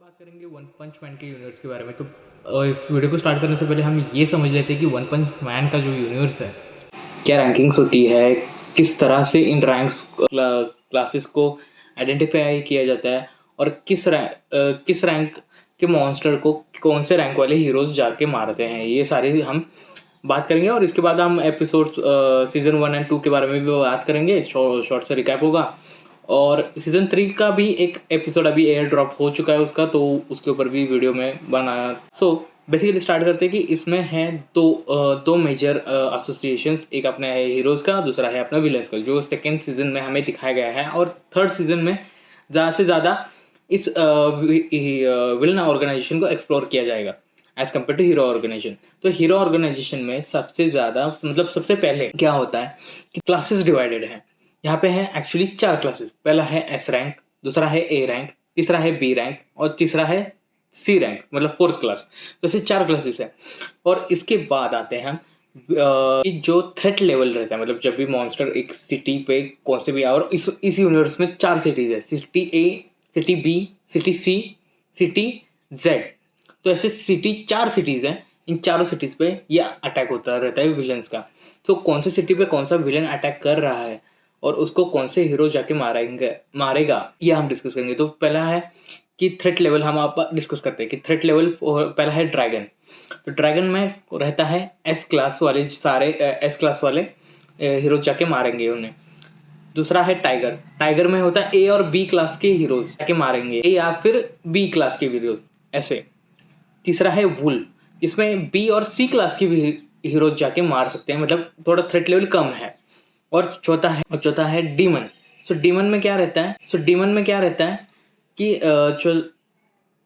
बात करेंगे one Punch Man के यूनिवर्स के बारे में। तो इस वीडियो को स्टार्ट करने से पहले हम ये समझ लेते हैं कि वन पंच मैन का जो यूनिवर्स है, क्या रैंकिंग्स होती है, किस तरह से इन रैंक्स क्लासेस को आइडेंटिफाई किया जाता है और किस रैंक के मॉन्स्टर को कौन से रैंक वाले हीरोज जाके मारते हैं, ये सारे हम बात करेंगे। और इसके बाद हम एपिसोड्स सीजन 1 और 2 के बारे में भी बात करेंगे, शॉर्ट से रिकैप होगा। और सीजन 3 का भी एक एपिसोड अभी एयर ड्रॉप हो चुका है उसका, तो उसके ऊपर भी वीडियो में बनाया। सो बेसिकली स्टार्ट करते हैं कि इसमें है दो मेजर एसोसिएशंस, एक अपना है हीरोज़ का, दूसरा है अपना विलन्स का, जो सेकेंड सीजन में हमें दिखाया गया है। और थर्ड सीजन में ज़्यादा से ज़्यादा इस विलन ऑर्गेनाइजेशन को एक्सप्लोर किया जाएगा as compare to hero organization. तो हीरो ऑर्गेनाइजेशन में सबसे ज़्यादा मतलब सबसे पहले क्या होता है कि क्लासेस डिवाइडेड हैं। यहाँ पे है एक्चुअली 4 क्लासेस। पहला है एस रैंक, दूसरा है ए रैंक, तीसरा है बी रैंक और तीसरा है सी रैंक, मतलब 4th क्लास। तो ऐसे 4 क्लासेस है। और इसके बाद आते हैं हम कि जो थ्रेट लेवल रहता है, मतलब जब भी मॉन्स्टर एक सिटी पे कौन से भी आए, और इस यूनिवर्स में 4 सिटीज है, सिटी ए, सिटी बी, सिटी सी, सिटी जेड। तो ऐसे 4 सिटीज हैं। इन चारों सिटीज पे ये अटैक होता रहता है विलन्स का। तो कौन सी सिटी पे कौन सा विलन अटैक कर रहा है और उसको कौन से हीरो जाके मारेगा, ये हम डिस्कस करेंगे। तो पहला है कि थ्रेट लेवल हम आप डिस्कस करते हैं कि थ्रेट लेवल पहला है ड्रैगन। तो ड्रैगन में रहता है एस क्लास वाले, सारे एस क्लास वाले हीरो जाके मारेंगे उन्हें। दूसरा है टाइगर। टाइगर में होता है ए और बी क्लास के हीरोज जाके मारेंगे, ए या फिर बी क्लास के हीरोज ऐसे। तीसरा है वुल्फ, इसमें बी और सी क्लास के भी हीरोज जाके मार सकते हैं, मतलब थोड़ा थ्रेट लेवल कम है। और चौथा है डीमन। सो डीमन में क्या रहता है, कि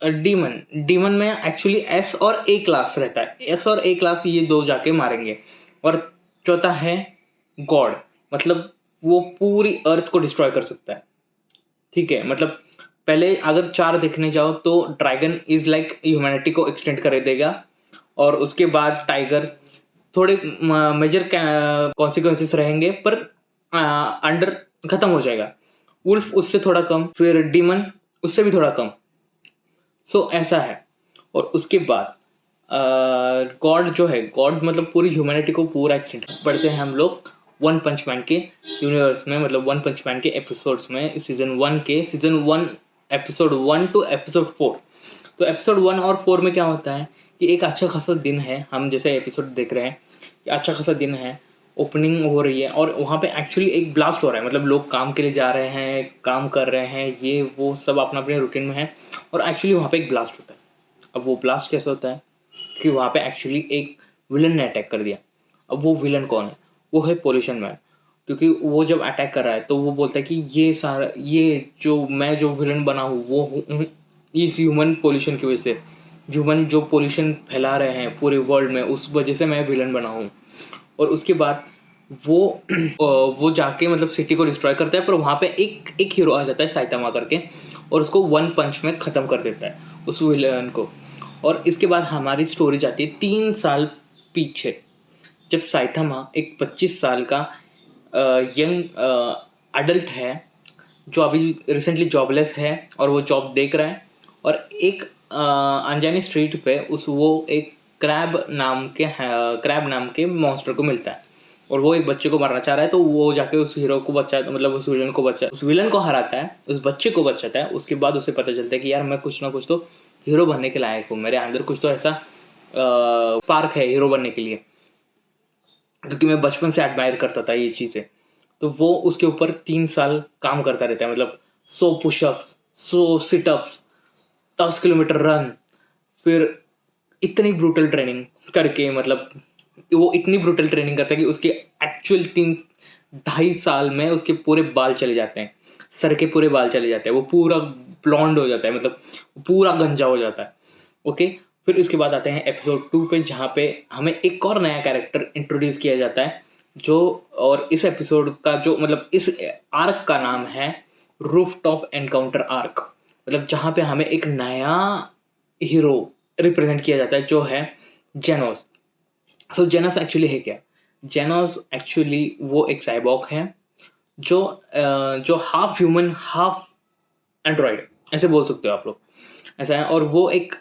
डीमन में एक्चुअली एस और ए क्लास रहता है। एस और ए क्लास ये दो जाके मारेंगे। और चौथा है गॉड, मतलब वो पूरी अर्थ को डिस्ट्रॉय कर सकता है। ठीक है, मतलब पहले अगर 4 देखने जाओ तो ड्रैगन इज लाइक ह्यूमैनिटी को एक्सटेंड कर देगा। और उसके बाद टाइगर थोड़े मेजर कॉन्सिक्वेंसेस रहेंगे, पर अंडर खत्म हो जाएगा। वुल्फ उससे थोड़ा कम, फिर डीमन उससे भी थोड़ा कम। सो ऐसा है। और उसके बाद गॉड जो है, गॉड मतलब पूरी ह्यूमैनिटी को पूरा एक्सटेंड पढ़ते हैं हम लोग वन पंच मैन के यूनिवर्स में, मतलब वन पंच मैन के एपिसोड्स में। Season 1 episode 1 to episode 4। तो एपिसोड 1 और 4 में क्या होता है कि एक अच्छा खासा दिन है, हम जैसे एपिसोड देख रहे हैं कि अच्छा खासा दिन है, ओपनिंग हो रही है और वहाँ पे एक्चुअली एक ब्लास्ट हो रहा है। मतलब लोग काम के लिए जा रहे हैं, काम कर रहे हैं, ये वो सब अपना अपने रूटीन में है, और एक्चुअली वहाँ पे एक ब्लास्ट होता है। अब वो ब्लास्ट कैसे होता है कि वहाँ पे एक्चुअली एक विलन ने अटैक कर दिया। अब वो विलन कौन है, वो है पोल्यूशन मैन। क्योंकि वो जब अटैक कर रहा है तो वो बोलता है कि ये जो विलन बना हूँ वो हूँ इस ह्यूमन पोल्यूशन की वजह से। ह्यूमन जो पोल्यूशन फैला रहे हैं पूरे वर्ल्ड में, उस वजह से मैं विलन बना हूँ। और उसके बाद वो वो जाके मतलब सिटी को डिस्ट्रॉय करता है, पर वहाँ पे एक हीरो आ जाता है साइतामा करके, और उसको वन पंच में ख़त्म कर देता है उस विलन को। और इसके बाद हमारी स्टोरी जाती है 3 साल पीछे, जब साइतामा एक 25 साल का यंग अडल्ट है, जो अभी रिसेंटली जॉबलेस है और वो जॉब देख रहा है। और एक अनजानी स्ट्रीट पे वो एक क्रैब नाम के मॉन्स्टर को मिलता है, और वो एक बच्चे को मारना चाह रहा है। तो वो जाके उस हीरो को मतलब उस विलन को हराता है, उस बच्चे को बचाता है। उसके बाद उसे पता चलता है कि यार मैं कुछ ना कुछ तो हीरो बनने के लायक हूँ, मेरे अंदर कुछ तो ऐसा स्पार्क है हीरो बनने के लिए, क्योंकि मैं बचपन से एडमायर करता था ये चीज़ें। तो वो उसके ऊपर 3 साल काम करता रहता है, मतलब 100 पुशअप्स, 100 सिटअप्स, 10 किलोमीटर रन, फिर इतनी ब्रूटल ट्रेनिंग करके, मतलब वो इतनी ब्रूटल ट्रेनिंग करता है कि उसके एक्चुअल 3-2.5 साल में उसके पूरे बाल चले जाते हैं, सर के पूरे बाल चले जाते हैं, वो पूरा ब्लॉन्ड हो जाता है, मतलब पूरा गंजा हो जाता है। ओके, फिर उसके बाद आते हैं एपिसोड 2 पे, जहाँ पे हमें एक और नया कैरेक्टर इंट्रोड्यूस किया जाता है, जो और इस एपिसोड का जो मतलब इस आर्क का नाम है रूफ टॉप एनकाउंटर आर्क। मतलब जहाँ पे हमें एक नया हीरो रिप्रेजेंट किया जाता है, जो है जेनोस। तो जेनोस एक्चुअली है क्या, जेनोस एक्चुअली वो एक साइबॉर्ग है, जो हाफ ह्यूमन हाफ एंड्रॉइड, ऐसे बोल सकते हो आप लोग। ऐसा है। और वो एक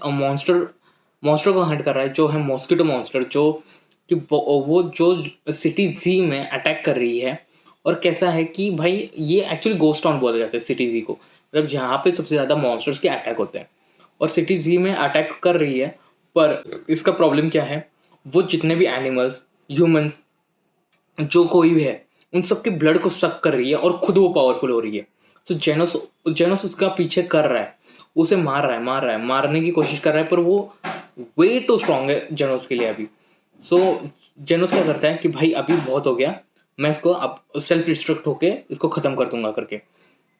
मॉन्स्टर को हंट कर रहा है, जो है मॉस्किटो मॉन्स्टर, जो कि वो जो सिटी जी में अटैक कर रही है। और कैसा है कि भाई ये एक्चुअली गोस्ट टाउन बोला जाता है सिटी जी को, मतलब जहाँ पे सबसे ज़्यादा मॉन्स्टर्स के अटैक होते हैं। और सिटी जी में अटैक कर रही है, पर इसका प्रॉब्लम क्या है, वो जितने भी एनिमल्स, ह्यूमंस, जो कोई भी है, उन सबके ब्लड को सक कर रही है और खुद वो पावरफुल हो रही है। तो जेनोस जेनोस उसका पीछे कर रहा है, उसे मारने की कोशिश कर रहा है, पर वो वे टू स्ट्रांग है जेनोस के लिए अभी। सो जेनोस क्या करता है कि भाई अभी बहुत हो गया, मैं इसको अब सेल्फ डिस्ट्रक्ट होके इसको खत्म कर दूंगा करके।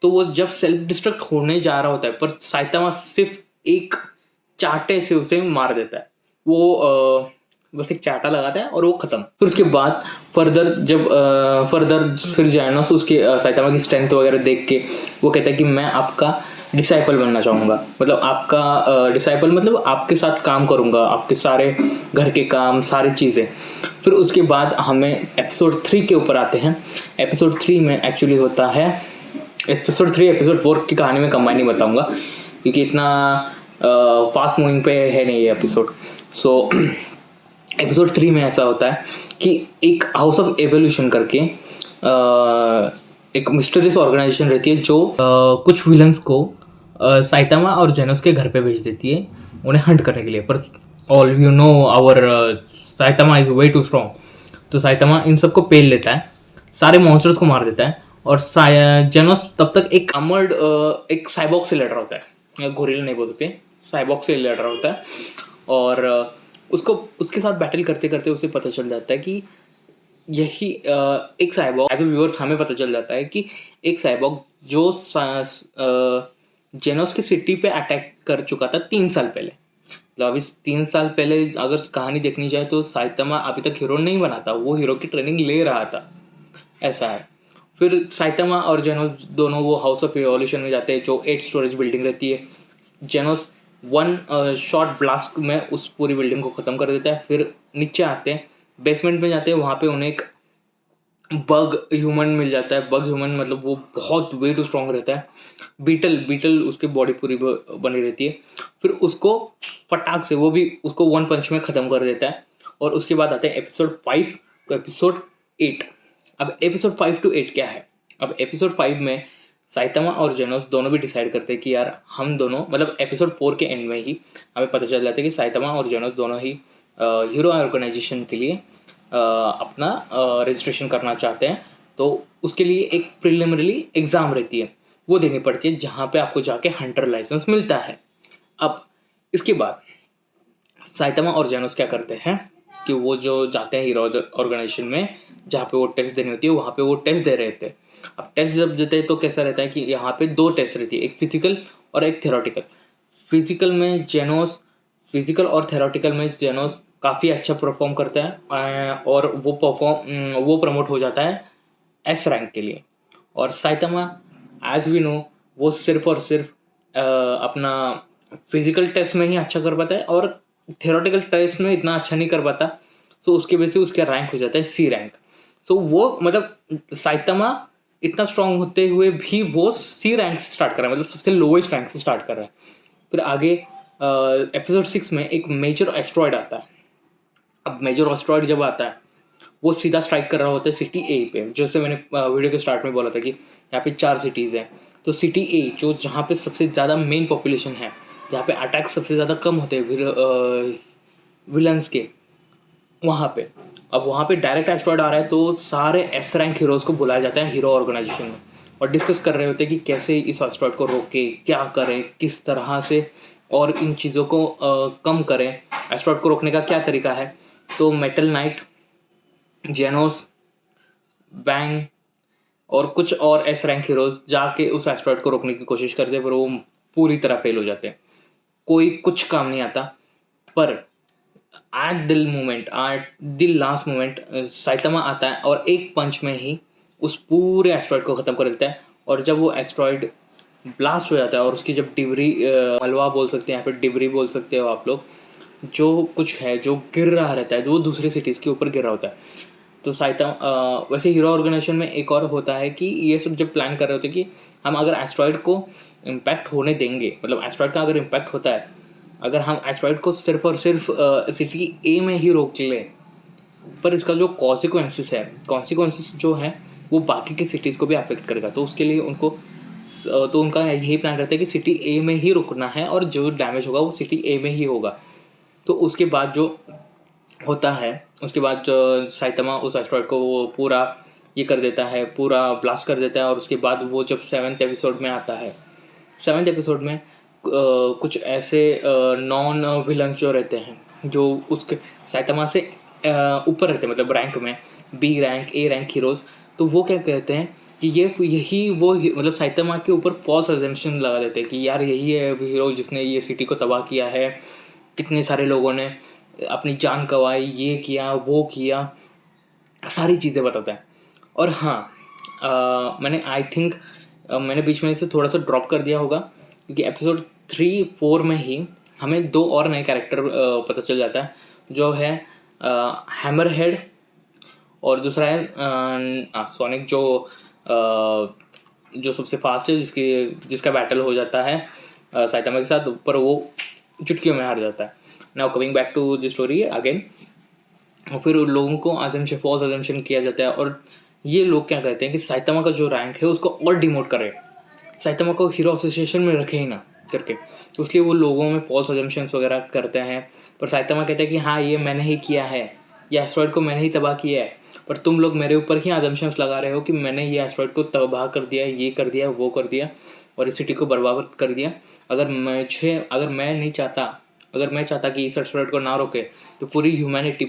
तो वो जब सेल्फ डिस्ट्रक्ट होने जा रहा होता है, पर साइतामा सिर्फ एक चाटे से उसे मार देता है। वो बस एक चाटा लगाता है और वो खत्म। फिर उसके बाद फर्दर फिर जैनोस उसके साइतामा की स्ट्रेंथ वगैरह देख के वो कहता है कि मैं आपका डिसाइपल बनना चाहूँगा, मतलब आपका डिसाइपल मतलब आपके साथ काम करूँगा, आपके सारे घर के काम, सारी चीज़ें। फिर उसके बाद हमें एपिसोड 3 के ऊपर आते हैं। एपिसोड 3 में एक्चुअली होता है, एपिसोड 3 एपिसोड 4 की कहानी में कंबाइन नहीं बताऊँगा, क्योंकि इतना फास्ट मूविंग पे है नहीं ये एपिसोड। सो एपिसोड 3 में ऐसा होता है कि एक हाउस ऑफ एवोल्यूशन करके एक मिस्टीरियस ऑर्गेनाइजेशन रहती है, जो कुछ विलन्स को साइतामा और जेनोस के घर पे भेज देती है उन्हें हंट करने के लिए। पर all you know our Saitama is way too strong, तो साइतामा इन सबको पेल लेता है, सारे मॉन्स्टर्स को मार देता है। और जेनोस तब तक एक आर्मर्ड एक साइबॉक्स से लड़ रहा होता है, गोरिल्ला नहीं बोल सकते, साइबॉक्स से लड़ रहा होता है। और उसको उसके साथ बैटल करते करते उसे पता चल जाता है कि यही एक साइबॉग, एज ए व्यूअर्स हमें पता चल जाता है कि एक साइबॉग जो जेनोस की सिटी पे अटैक कर चुका था 3 साल पहले। मतलब अभी 3 साल पहले अगर कहानी देखनी जाए तो साइतामा अभी तक हीरो नहीं बना था, वो हीरो की ट्रेनिंग ले रहा था, ऐसा है। फिर साइतामा और जेनोस दोनों वो हाउस ऑफ एवोल्यूशन में जाते हैं, जो 8 स्टोरेज बिल्डिंग रहती है। जेनोस 1 शॉट ब्लास्ट में उस पूरी बिल्डिंग को ख़त्म कर देता है। फिर नीचे आते हैं, बेसमेंट में जाते हैं, वहाँ पे उन्हें एक बग ह्यूमन मिल जाता है। बग ह्यूमन मतलब वो बहुत वे टू स्ट्रॉन्ग रहता है। बीटल उसकी बॉडी पूरी बनी रहती है। फिर उसको फटाक से वो भी उसको 1 पंच में ख़त्म कर देता है। और उसके बाद आते हैं एपिसोड 5 तो एपिसोड 8। अब एपिसोड 5 to 8 क्या है? अब एपिसोड 5 में साइतामा और जेनोस दोनों भी डिसाइड करते हैं कि यार हम दोनों, मतलब एपिसोड 4 के एंड में ही हमें पता चल जाता है कि साइतामा और जेनोस दोनों ही हीरो ऑर्गेनाइजेशन के लिए अपना रजिस्ट्रेशन करना चाहते हैं। तो उसके लिए एक प्रिलिमिनरी एग्ज़ाम रहती है, वो देनी पड़ती है, जहाँ पे आपको जाके हंटर लाइसेंस मिलता है। अब इसके बाद साइतामा और जेनोस क्या करते हैं कि वो जो जाते हैं हीरो ऑर्गेनाइजेशन में, जहाँ पे वो टेस्ट देनी होती है, वहाँ पे वो टेस्ट दे रहे थे। अब टेस्ट जब देते हैं तो कैसा रहता है कि यहाँ पे 2 टेस्ट रहती है, एक फिजिकल और एक थेरोटिकल। फिजिकल और थेरोटिकल में जेनोस काफ़ी अच्छा परफॉर्म करता है, और वो प्रमोट हो जाता है एस रैंक के लिए। और साइतामा एज वी नो वो सिर्फ और सिर्फ अपना फिजिकल टेस्ट में ही अच्छा कर पाता है, और थेरोटिकल टेस्ट में इतना अच्छा नहीं कर पाता। तो उसके वजह से उसका रैंक हो जाता है सी रैंक। तो वो मतलब साइतामा इतना स्ट्रांग होते हुए भी वो सी रैंक से स्टार्ट कर रहा है, मतलब सबसे लोवेस्ट रैंक से स्टार्ट कर रहा है। फिर आगे एपिसोड 6 में एक मेजर एस्ट्रॉयड आता है। अब मेजर एस्ट्रॉयड जब आता है वो सीधा स्ट्राइक कर रहा होता है सिटी ए पे, जैसे मैंने वीडियो के स्टार्ट में बोला था कि यहाँ पे 4 सिटीज़ हैं। तो सिटी ए जो जहाँ पे सबसे ज़्यादा मेन पॉपुलेशन है, जहाँ पे अटैक सबसे ज़्यादा कम होते हैं विलन्स के, वहाँ पे अब वहाँ पे डायरेक्ट एस्ट्रॉयड आ रहा है। तो सारे एस रैंक हीरोज़ को बुलाया जाता है हीरो ऑर्गेनाइजेशन में, और डिस्कस कर रहे होते हैं कि कैसे इस एस्ट्रॉयड को रोके, क्या करें, किस तरह से और इन चीज़ों को कम करें, एस्ट्रॉयड को रोकने का क्या तरीका है। तो मेटल नाइट, जेनोस, बैंग और कुछ और एस रैंक हीरोज जाके उस एस्ट्रॉयड को रोकने की कोशिश करते हैं, पर वो पूरी तरह फेल हो जाते हैं, कोई कुछ काम नहीं आता। पर at the last moment Saitama आता है और एक पंच में ही उस पूरे एस्ट्रॉयड को ख़त्म कर देता है। और जब वो एस्ट्रॉयड ब्लास्ट हो जाता है और उसकी जब डिबरी, मलबा बोल सकते हैं, यहाँ पे डिबरी बोल सकते हो आप लोग, जो कुछ है जो गिर रहा रहता है, जो दूसरी सिटीज़ के ऊपर गिर रहा होता है। तो वैसे हीरो ऑर्गेनाइजेशन में एक और होता है कि ये सब जब प्लान कर रहे होते हैं कि हम अगर एस्ट्रॉयड को इम्पैक्ट होने देंगे, मतलब एस्ट्रॉइड का अगर इम्पैक्ट होता है, अगर हम एस्ट्रॉइड को सिर्फ और सिर्फ सिटी ए में ही रोक लें, पर इसका जो कॉन्सिक्वेंसेस जो है वो बाकी की सिटीज़ को भी अफेक्ट करेगा। तो उसके लिए उनको तो उनका यही प्लान रहता है कि सिटी ए में ही रुकना है और जो डैमेज होगा वो सिटी ए में ही होगा। तो उसके बाद जो होता है, उसके बाद साइतामा उस एस्ट्रॉइड को वो पूरा ये कर देता है, पूरा ब्लास्ट कर देता है। और उसके बाद वो जब 7th एपिसोड में आता है, 7th एपिसोड में कुछ ऐसे नॉन विलन्स जो रहते हैं जो उसके साइतामा से ऊपर रहते हैं, मतलब रैंक में B rank A rank heroes. तो वो क्या कहते हैं कि यही वो मतलब साइतामा के ऊपर फॉल्स अजम्पशन लगा देते हैं कि यार यही है हीरो जिसने ये सिटी को तबाह किया है, कितने सारे लोगों ने अपनी जान गंवाई, ये किया वो किया, सारी चीज़ें बताता है। और हाँ, मैंने आई थिंक मैंने बीच में से थोड़ा सा ड्रॉप कर दिया होगा क्योंकि एपिसोड 3-4 में ही हमें 2 और नए कैरेक्टर पता चल जाता है, जो है हैमर हेड और दूसरा है सोनिक, जो सबसे फास्ट है, जिसका बैटल हो जाता है साइतामा के साथ, पर वो चुटकियों में हार जाता है। Now coming back to the story again, और फिर उन लोगों को फॉल्स अजम्पशन किया जाता है और ये लोग क्या कहते हैं कि साइतामा का जो रैंक है उसको और डिमोट करे, साइतामा को हीरो एसोसिएशन में रखे ही ना करके। तो इसलिए वो लोगों में फॉल्स अजम्पशंस वगैरह करते हैं। पर साइतामा कहता है कि हाँ ये मैंने ही किया है, ये एस्ट्रॉइड को मैंने ही तबाह किया है, पर तुम लोग मेरे ऊपर ही अजम्पशंस लगा रहे हो कि मैंने ये एस्ट्रॉइड को तबाह कर दिया, ये कर दिया, वो कर दिया और इस सिटी को बर्बाद कर दिया। अगर मैं चाहता कि इस एस्ट्रॉइड को ना रोके तो पूरी ह्यूमैनिटी,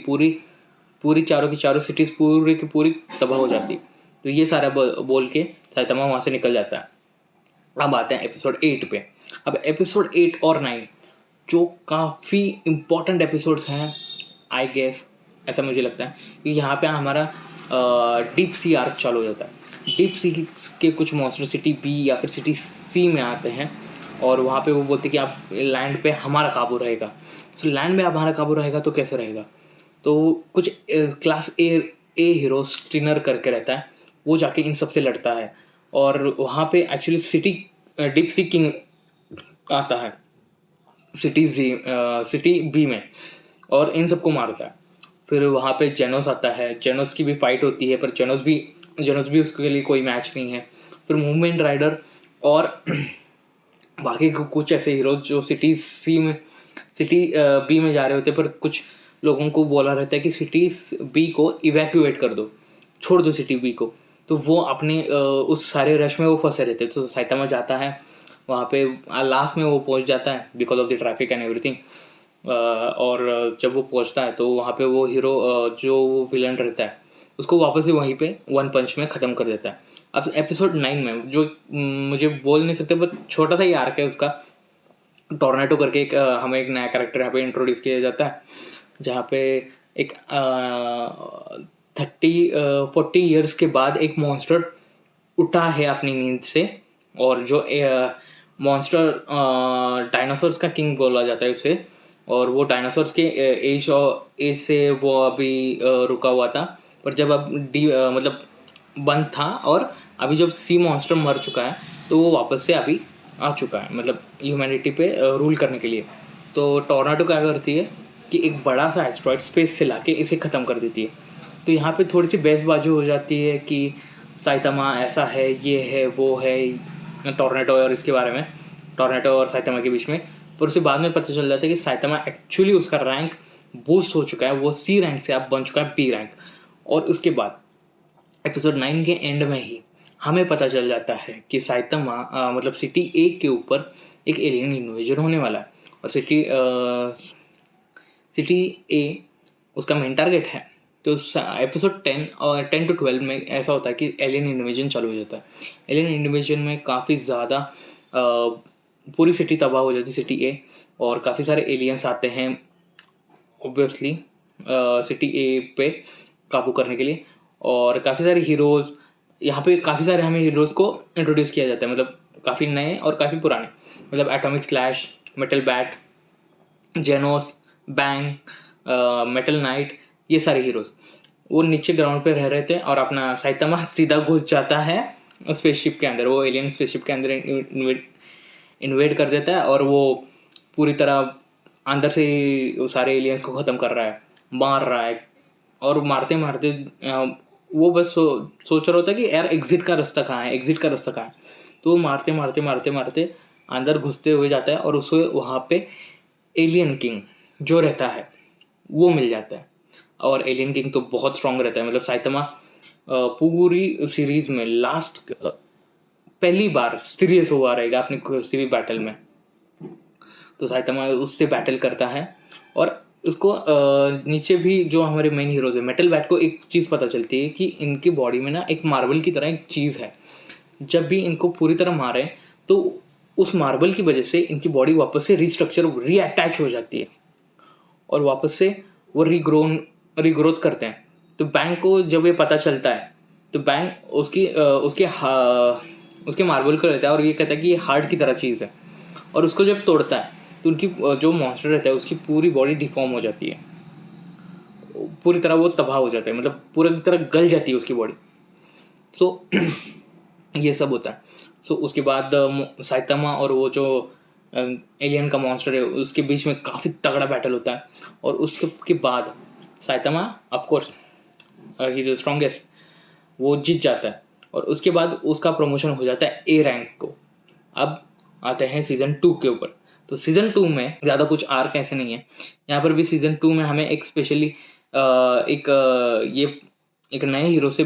पूरी चारों की चारों सिटीज़ पूरी की पूरी तबाह हो जाती। तो ये सारा बोल के साइतामा वहाँ से निकल जाता है। अब आते हैं एपिसोड 8 पे। अब एपिसोड 8 और 9 जो काफ़ी इम्पॉर्टेंट एपिसोड्स हैं, आई गेस ऐसा मुझे लगता है कि यहाँ पे हमारा डीप सी आर्क चालू हो जाता है। डीप सी के कुछ मॉन्स्टर सिटी बी या फिर सिटी सी में आते हैं और वहाँ पे वो बोलते हैं कि आप लैंड पे हमारा काबू रहेगा। तो लैंड में हमारा काबू रहेगा तो कैसे रहेगा, तो कुछ क्लास ए हीरो स्टिनर करके रहता है, वो जाके इन सब से लड़ता है और वहाँ पे एक्चुअली डीप सी किंग आता है सिटी बी में और इन सबको मारता है। फिर वहाँ पे जेनोस आता है, जेनोस की भी फाइट होती है, पर जेनोस भी उसके लिए कोई मैच नहीं है। फिर मूवमेंट राइडर और बाकी कुछ ऐसे हीरोज जो सिटी बी में जा रहे होते हैं, पर कुछ लोगों को बोला रहता है कि सिटी बी को इवैक्यूएट कर दो, छोड़ दो सिटी बी को। तो वो अपने उस सारे रश में वो फंसे रहते हैं। तो साइतामा जाता है वहाँ पे, लास्ट में वो पहुँच जाता है because of the traffic and everything. और जब वो पहुँचता है तो वहाँ पे वो हीरो जो विलन रहता है उसको वापस से वहीं पे वन पंच में ख़त्म कर देता है। अब एपिसोड 9 में जो मुझे बोल नहीं सकते, बट छोटा सा ही आर्क है उसका, टोर्नेटो करके हमें एक नया कैरेक्टर यहाँ पे इंट्रोड्यूस किया जाता है, जहाँ पे एक 40 ईयर्स के बाद एक मॉन्स्टर उठा है अपनी नींद से, और जो मॉन्स्टर डायनासोर्स का किंग बोला जाता है उसे, और वो डायनासोर्स के एज से वो अभी रुका हुआ था, पर जब अब मतलब बंद था, और अभी जब सी मॉन्स्टर मर चुका है तो वो वापस से अभी आ चुका है, मतलब ह्यूमैनिटी पे रूल करने के लिए। तो टोर्नाडो क्या करती है कि एक बड़ा सा एस्ट्रॉइड स्पेस से लाके इसे ख़त्म कर देती है। तो यहाँ पे थोड़ी सी बहसबाजी हो जाती है कि साइतामा ऐसा है, ये है, वो है, टोर्नेडो और इसके बारे में, टोर्नेडो और साइतामा के बीच में। पर उसे बाद में पता चल जाता है कि साइतामा एक्चुअली उसका रैंक बूस्ट हो चुका है, वो सी रैंक से अब बन चुका है बी रैंक। और उसके बाद एपिसोड 9 के एंड में ही हमें पता चल जाता है कि साइतामा मतलब सिटी ए के ऊपर एक एलियन इन्वेजन होने वाला है, और सिटी ए उसका मेन टारगेट है। तो एपिसोड 10 और 10 to 12 में ऐसा होता है कि एलियन इन्वेजन चालू हो जाता है। एलियन इन्वेजन में काफ़ी ज़्यादा पूरी सिटी तबाह हो जाती है, सिटी ए, और काफ़ी सारे एलियंस आते हैं ऑब्वियसली सिटी ए पे काबू करने के लिए, और काफ़ी सारे हीरोज़ यहाँ पे, काफ़ी सारे हमें हीरोज़ को इंट्रोड्यूस किया जाता है, मतलब काफ़ी नए और काफ़ी पुराने, मतलब atomic slash, metal bat, जेनोस, bang, metal night, ये सारे हीरोज़ वो नीचे ग्राउंड पे रह रहे थे, और अपना साइतामा सीधा घुस जाता है स्पेसशिप के अंदर, वो एलियन स्पेसशिप के अंदर इन्वेड कर देता है और वो पूरी तरह अंदर से वो सारे एलियंस को ख़त्म कर रहा है, मार रहा है। और मारते मारते वो बस सोच रहा होता है कि यार एग्जिट का रास्ता कहाँ है, एग्जिट का रास्ता कहाँ है। तो वो मारते मारते मारते मारते अंदर घुसते हुए जाता है और उसे वहाँ पे एलियन किंग जो रहता है वो मिल जाता है। और एलियन किंग तो बहुत स्ट्रांग रहता है, मतलब साइतमा पूरी सीरीज में लास्ट पहली बार सीरियस हुआ रहेगा अपने किसी भी बैटल में। तो साइतमा उससे बैटल करता है और उसको नीचे भी जो हमारे मेन हीरोज है मेटल बैट को एक चीज़ पता चलती है कि इनकी बॉडी में ना एक मार्बल की तरह एक चीज़ है। जब भी इनको पूरी तरह मारे तो उस मार्बल की वजह से इनकी बॉडी वापस से रीस्ट्रक्चर रीअटैच हो जाती है और वापस से वो रीग्रोथ करते हैं। तो बैंक को जब ये पता चलता है तो बैंक उसके मार्बल को लेता है और ये कहता है कि ये हार्ट की तरह चीज़ है। और उसको जब तोड़ता है तो उनकी जो मॉन्स्टर रहता है उसकी पूरी बॉडी डिफॉर्म हो जाती है, पूरी तरह वो तबाह हो जाता है, मतलब पूरी तरह गल जाती है उसकी बॉडी। सो ये सब होता है। सो उसके बाद साइतामा और वो जो एलियन का मॉन्स्टर है उसके बीच में काफ़ी तगड़ा बैटल होता है। और उसके बाद Saitama of course he is the strongest, वो जीत जाता है। और उसके बाद उसका प्रमोशन हो जाता है ए रैंक को। अब आते हैं सीज़न 2 के ऊपर। तो सीज़न 2 में ज़्यादा कुछ आर्क ऐसे नहीं है। यहाँ पर भी सीज़न 2 में हमें एक स्पेशली एक नए हीरो से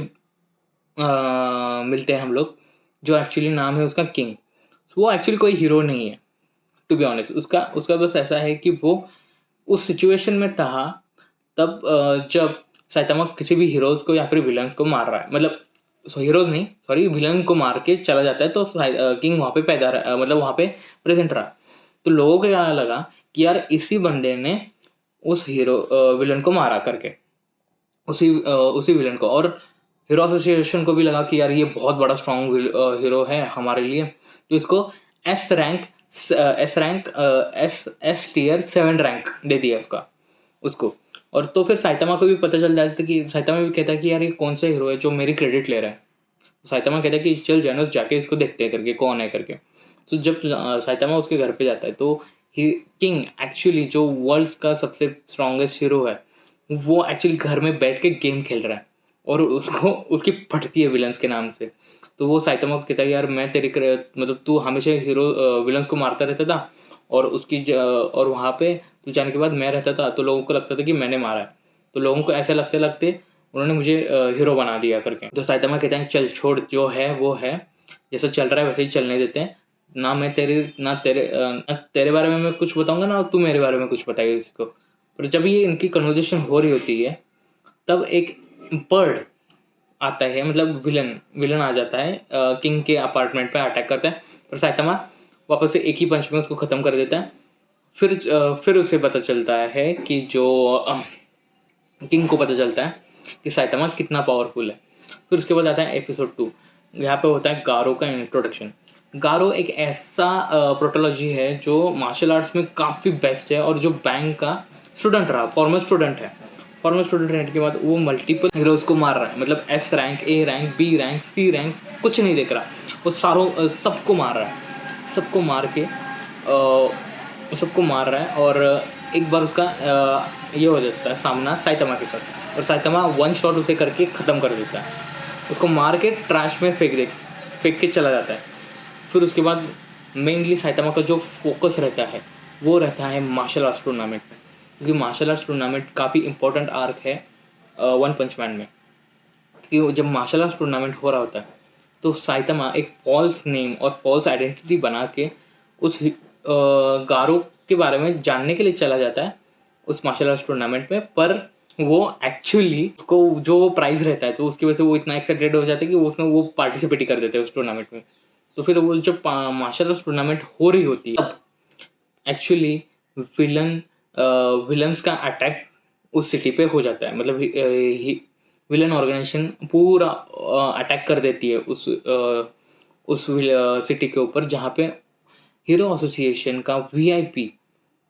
मिलते हैं हम लोग, जो एक्चुअली नाम है उसका किंग। वो एक्चुअली कोई हीरो नहीं है टू बी ऑनेस्ट। उसका बस ऐसा है कि वो उस सिचुएशन में था तब जब साइतामा किसी भी हीरोज़ को या फिर विलन्स को मार रहा है, मतलब हीरोज़ नहीं सॉरी विलन को मार के चला जाता है। तो किंग वहाँ पे मतलब वहाँ पे प्रेजेंट रहा। तो लोगों को क्या लगा कि यार इसी बंदे ने उस विलन को मारा करके, उसी विलन को। और हीरो एसोसिएशन को भी लगा कि यार ये बहुत बड़ा स्ट्रॉन्ग हीरो है हमारे लिए, तो इसको एस टियर 7 रैंक दे दिया उसको। और तो फिर साइतामा को भी पता चल जाता है कि साइतामा भी कहता है कि यार ये कौन सा हीरो है जो मेरी क्रेडिट ले रहा है। साइतामा कहता है कि चल जेनोस जाके इसको देखते हैं करके कौन है करके। तो जब साइतामा उसके घर पे जाता है तो किंग एक्चुअली जो वर्ल्ड का सबसे स्ट्रॉन्गेस्ट हीरो है वो एक्चुअली घर में बैठ के गेम खेल रहा है और उसको उसकी फटती है विलन्स के नाम से। तो वो साइतामा को कहता है यार मैं मतलब तू हमेशा विलन्स को मारता रहता था और और वहाँ पे तू जाने के बाद मैं रहता था तो लोगों को लगता था कि मैंने मारा है। तो लोगों को ऐसे लगते लगते उन्होंने मुझे हीरो बना दिया करके। तो साइतामा कहते हैं चल छोड़, जो है वो है, जैसा चल रहा है वैसे ही चलने देते हैं। ना तेरे बारे में मैं कुछ बताऊंगा ना तू मेरे बारे में कुछ बताएगा किसी को। पर जब ये इनकी कन्वर्जेशन हो रही होती है तब एक बर्ड आता है, मतलब विलन आ जाता है किंग के अपार्टमेंट पे अटैक करता है। पर साइतामा वापस से एक ही पंच में उसको ख़त्म कर देता है। फिर उसे पता चलता है कि जो किंग को पता चलता है कि साइतामा कितना पावरफुल है। फिर उसके बाद आता है एपिसोड 2। यहाँ पे होता है गारो का इंट्रोडक्शन। गारो एक ऐसा प्रोटोलॉजी है जो मार्शल आर्ट्स में काफ़ी बेस्ट है और जो बैंक का स्टूडेंट रहा, फॉर्मर स्टूडेंट है। फॉर्मर स्टूडेंट रहने के बाद वो मल्टीपल हीरोज़ को मार रहा है, मतलब S rank, A rank, B rank, C rank कुछ नहीं देख रहा, वो सबको मार रहा है। सबको मार रहा है और एक बार उसका ये हो जाता है सामना साइतामा के साथ और साइतामा वन शॉट उसे करके ख़त्म कर देता है, उसको मार के ट्रैश में फेंक के चला जाता है। फिर उसके बाद मेनली साइतामा का जो फोकस रहता है वो रहता है मार्शल आर्ट्स टूर्नामेंट में, क्योंकि मार्शल आर्ट्स टूर्नामेंट काफ़ी इंपॉर्टेंट आर्क है वन पंच मैन में। क्योंकि जब मार्शल आर्ट्स टूर्नामेंट हो रहा होता है तो साइतामा एक फॉल्स नेम और फॉल्स आइडेंटिटी बना के उस गारो के बारे में जानने के लिए चला जाता है उस मार्शल आर्ट्स टूर्नामेंट में। पर वो एक्चुअली उसको जो प्राइज़ रहता है तो उसकी वजह से वो इतना एक्साइटेड हो जाता है कि वो उसमें वो पार्टिसिपेट ही कर देते हैं उस टूर्नामेंट में। तो फिर वो जब मार्शल आर्ट्स टूर्नामेंट हो रही होती है तब एक्चुअली विलन्स का अटैक उस सिटी पे हो जाता है, मतलब विलन ऑर्गेनाइजेशन पूरा अटैक कर देती है उस सिटी के ऊपर जहाँ पे हीरो एसोसिएशन का वीआईपी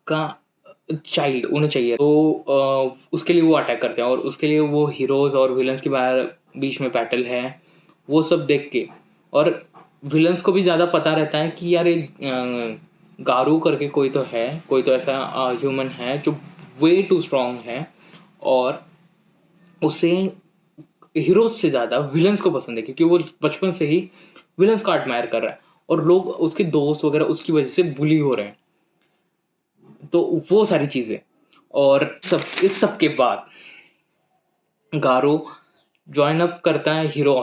का चाइल्ड उन्हें चाहिए। तो उसके लिए वो अटैक करते हैं और उसके लिए वो हीरोज़ और विलन्स के बीच में बैटल है वो सब देख के। और विलन्स को भी ज़्यादा पता रहता है कि यार ये गारू करके कोई तो है, कोई तो ऐसा ह्यूमन है जो वे टू स्ट्रॉन्ग है, और उसे हीरोज से ज़्यादा विलन्स को पसंद है क्योंकि वो बचपन से ही विलन्स को एडमायर कर रहा है और लोग उसके दोस्त वगैरह उसकी वजह से बुली हो रहे हैं। तो वो सारी चीज़ें, और इस सब के बाद गारो जॉइन अप करता है हीरो